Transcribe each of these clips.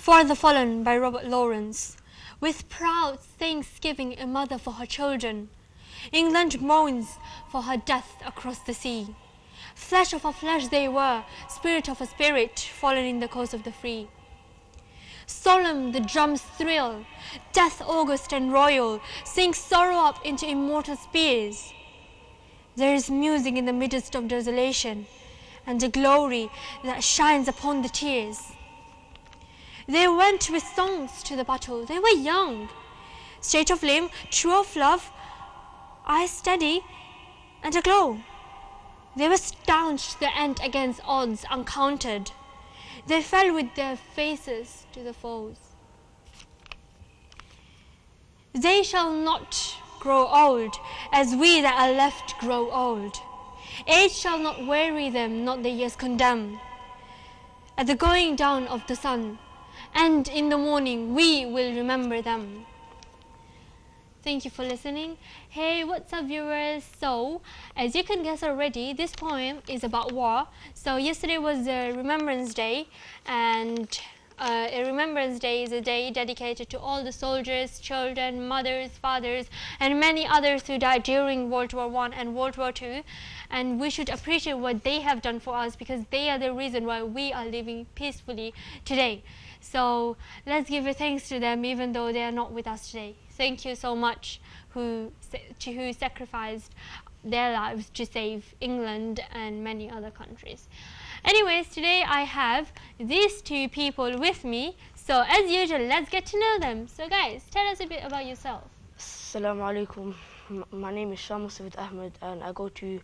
For the Fallen by Robert Lawrence. With proud thanksgiving a mother for her children, England mourns for her death across the sea. Flesh of her flesh they were, spirit of her spirit, fallen in the cause of the free. Solemn the drums thrill, death august and royal, sing sorrow up into immortal spears. There is music in the midst of desolation, and a glory that shines upon the tears. They went with songs to the battle, they were young, straight of limb, true of love, eyes steady and aglow. They were staunch to the end against odds uncounted. They fell with their faces to the foes. They shall not grow old as we that are left grow old. Age shall not weary them, not the years condemn. At the going down of the sun, and in the morning we will remember them. Thank you for listening. Hey, what's up viewers? So, as you can guess already, this poem is about war. So yesterday was Remembrance Day, and a Remembrance Day is a day dedicated to all the soldiers, children, mothers, fathers, and many others who died during World War I and World War II. And we should appreciate what they have done for us, because they are the reason why we are living peacefully today. So let's give a thanks to them even though they are not with us today. Thank you so much who sacrificed their lives to save England and many other countries. Anyways, today I have these two people with me. So as usual, let's get to know them. So guys, tell us a bit about yourself. Assalamu alaikum. My name is Shah Musafid Ahmed and I go to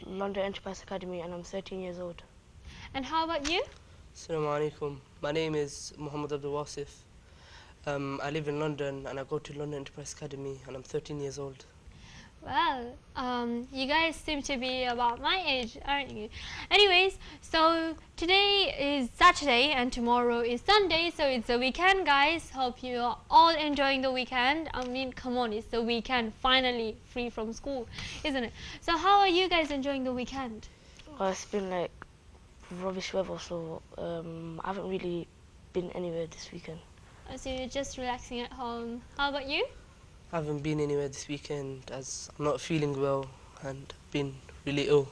London Enterprise Academy and I'm 13 years old. And how about you? Assalamu alaikum. My name is Muhammad Abdul Wasif. I live in London and I go to London Enterprise Academy and I'm 13 years old. Well, you guys seem to be about my age, aren't you? Anyways, so today is Saturday and tomorrow is Sunday, so it's the weekend, guys. Hope you are all enjoying the weekend. I mean, come on, it's the weekend, finally free from school, isn't it? So how are you guys enjoying the weekend? Well, it's been like rubbish weather, so I haven't really been anywhere this weekend. So you're just relaxing at home. How about you? I haven't been anywhere this weekend as I'm not feeling well and been really ill.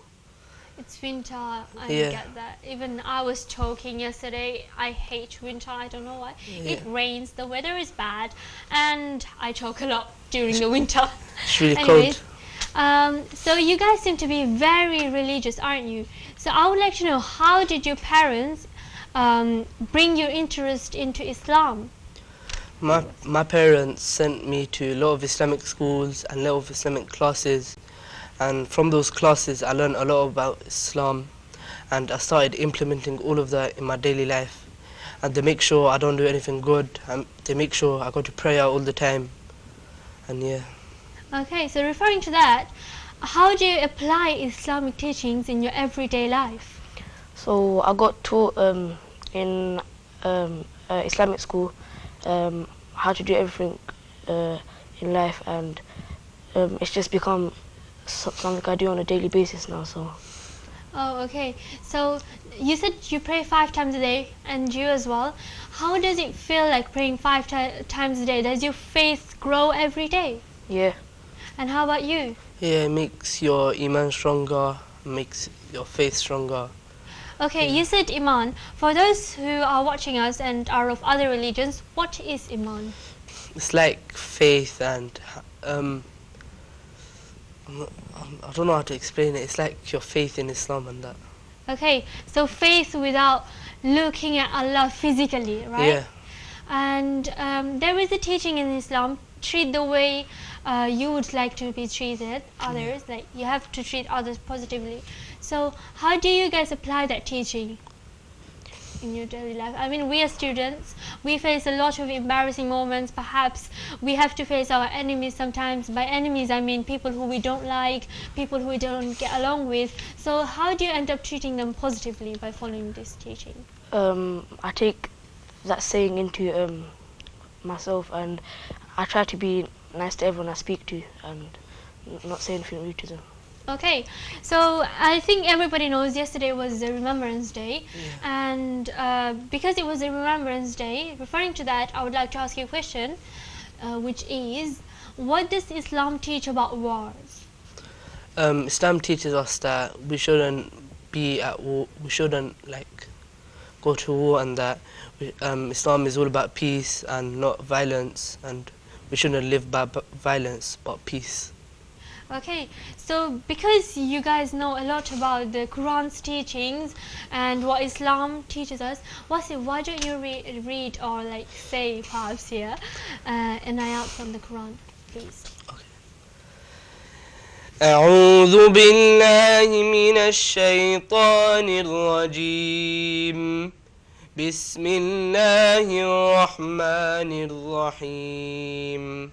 It's winter, I Yeah. get that. Even I was choking yesterday. I hate winter, I don't know why. Yeah. It rains, the weather is bad, and I choke a lot during the winter. It's really Anyways, cold. so you guys seem to be very religious, aren't you? So I would like to know, how did your parents bring your interest into Islam? My parents sent me to a lot of Islamic schools and a lot of Islamic classes, and from those classes I learned a lot about Islam and I started implementing all of that in my daily life. And they make sure I don't do anything good, and they make sure I go to prayer all the time. And yeah. Okay, so referring to that, how do you apply Islamic teachings in your everyday life? So I got taught in Islamic school how to do everything in life, and it's just become something I do on a daily basis now. So. Oh, okay. So you said you pray 5 times a day, and you as well. How does it feel like praying 5 times a day? Does your faith grow every day? Yeah. And how about you? Yeah, it makes your iman stronger, makes your faith stronger. Okay, you said Iman. For those who are watching us and are of other religions, what is Iman? It's like faith, and I don't know how to explain it. It's like your faith in Islam and that. Okay, so faith without looking at Allah physically, right? Yeah. And there is a teaching in Islam, treat the way you would like to be treated, others, like you have to treat others positively. So how do you guys apply that teaching in your daily life? I mean, we are students, we face a lot of embarrassing moments. Perhaps we have to face our enemies sometimes. By enemies I mean people who we don't like, people who we don't get along with. So how do you end up treating them positively by following this teaching? I take that saying into myself, and I try to be nice to everyone I speak to and not say anything rude to them. Okay, so I think everybody knows yesterday was the Remembrance Day, and because it was a Remembrance Day, referring to that, I would like to ask you a question, which is, what does Islam teach about wars? Islam teaches us that we shouldn't be at war. We shouldn't go to war, and that Islam is all about peace and not violence, and we shouldn't live by violence but peace. Okay, so because you guys know a lot about the Quran's teachings and what Islam teaches us, why don't you read or say perhaps here an ayat from the Quran, please? أعوذ بالله من الشيطان الرجيم بسم الله الرحمن الرحيم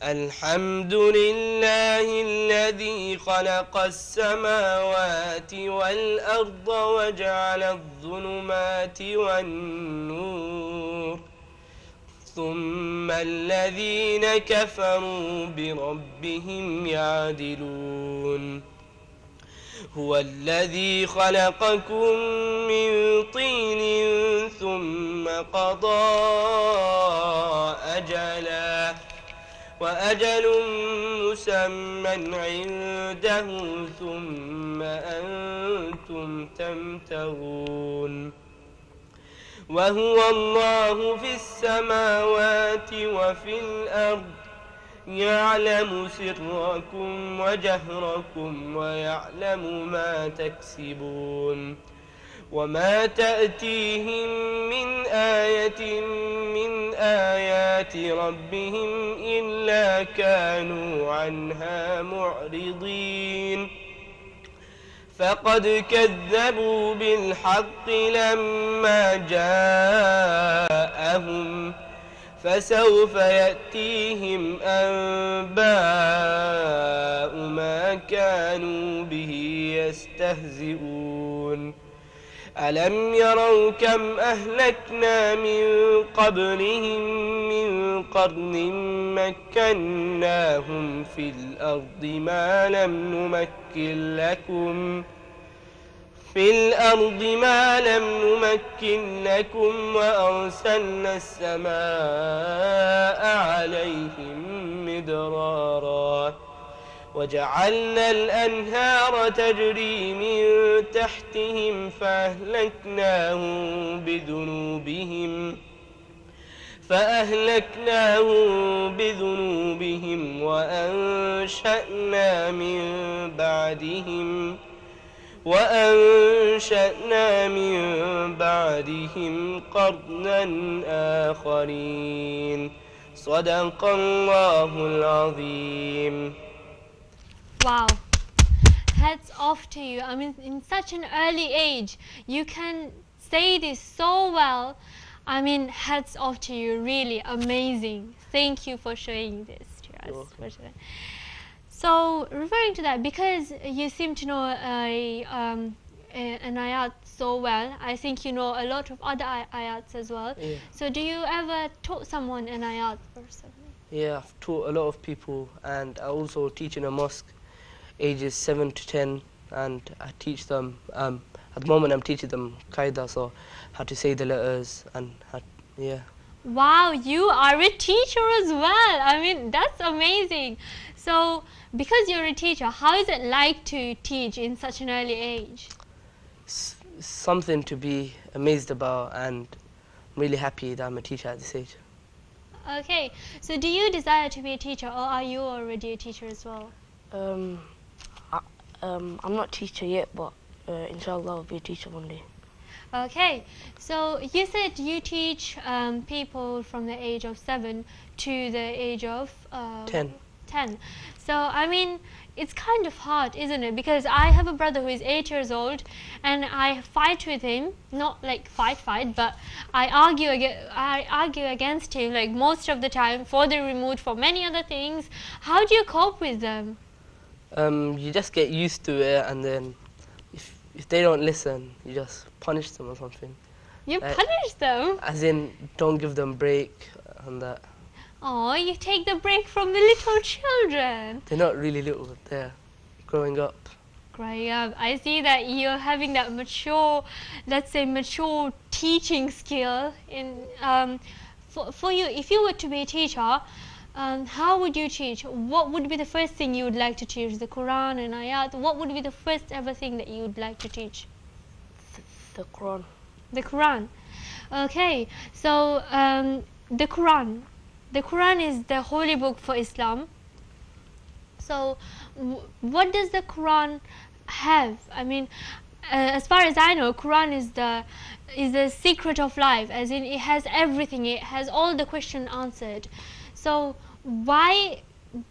الحمد لله الذي خلق السماوات والأرض وجعل الظلمات والنور ثم الذين كفروا بربهم يعدلون هو الذي خلقكم من طين ثم قضى أجلا وأجل مسمى عنده ثم أنتم تمترون وهو الله في السماوات وفي الأرض يعلم سركم وجهركم ويعلم ما تكسبون وما تأتيهم من آية من آيات ربهم إلا كانوا عنها معرضين فقد كذبوا بالحق لما جاءهم فسوف يأتيهم أنباء ما كانوا به يستهزئون ألم يروا كم أهلكنا من قبلهم من قرن مكناهم في الأرض ما لم نمكن لكم وأرسلنا السماء عليهم مدرارا وجعلنا الأنهار تجري من تحتهم فأهلكناهم بذنوبهم وأنشأنا من بعدهم قرنا آخرين صدق الله العظيم. Wow, hats off to you. I mean, in such an early age, you can say this so well. I mean, hats off to you, really amazing. Thank you for showing this to us. So, referring to that, because you seem to know an ayat so well, I think you know a lot of other ayats as well. Yeah. So, do you ever taught someone an ayat or something? Yeah, I've taught a lot of people, and I also teach in a mosque, ages 7 to 10, and I teach them, at the moment I'm teaching them qaida, so how to say the letters, and yeah. Wow, you are a teacher as well. I mean, that's amazing. So, because you're a teacher, how is it like to teach in such an early age? It's something to be amazed about, and I'm really happy that I'm a teacher at this age. Okay, so do you desire to be a teacher, or are you already a teacher as well? I'm not a teacher yet, but inshallah I'll be a teacher one day. Okay, so you said you teach people from the age of 7 to the age of 10. 10. So, I mean, it's kind of hard, isn't it? Because I have a brother who is 8 years old, and I fight with him, not like fight, but I argue against him like most of the time, further removed for many other things. How do you cope with them? You just get used to it, and then if they don't listen, you just punish them or something. You punish them? As in, don't give them break and that. Oh, you take the break from the little children. They're not really little, they're growing up. Growing up, I see that you're having that mature, let's say mature teaching skill. For you, if you were to be a teacher, how would you teach? What would be the first thing you would like to teach? The Quran and ayat. What would be the first ever thing that you would like to teach? The Quran. The Quran. Okay, so the Quran. The Quran is the holy book for Islam. So, what does the Quran have? I mean, as far as I know, Quran is the secret of life. As in, it has everything. It has all the questions answered. So, why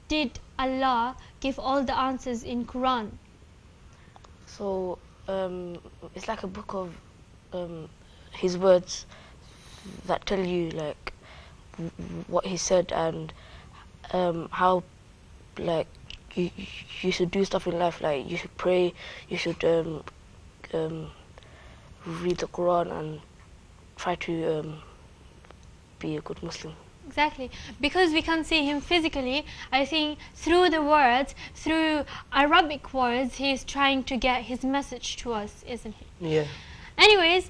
did Allah give all the answers in Quran? So it's like a book of His words that tell you like what He said and how like you should do stuff in life. Like you should pray, you should read the Quran and try to be a good Muslim. Exactly, because we can't see him physically. I think through the words, through Arabic words, he's trying to get his message to us, isn't he? Yeah. Anyways,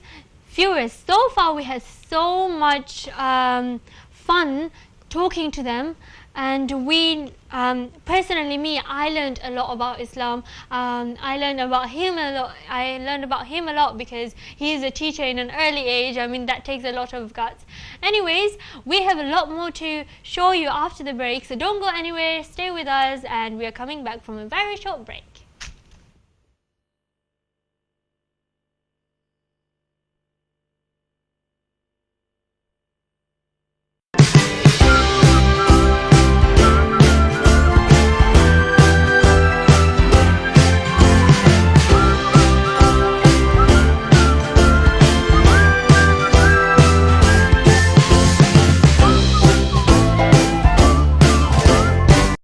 viewers, so far we had so much fun talking to them, and we personally, me, I learned a lot about Islam. I learned about him a lot. I learned about him a lot because he is a teacher in an early age. I mean, that takes a lot of guts. Anyways, we have a lot more to show you after the break, so don't go anywhere, stay with us, and we are coming back from a very short break.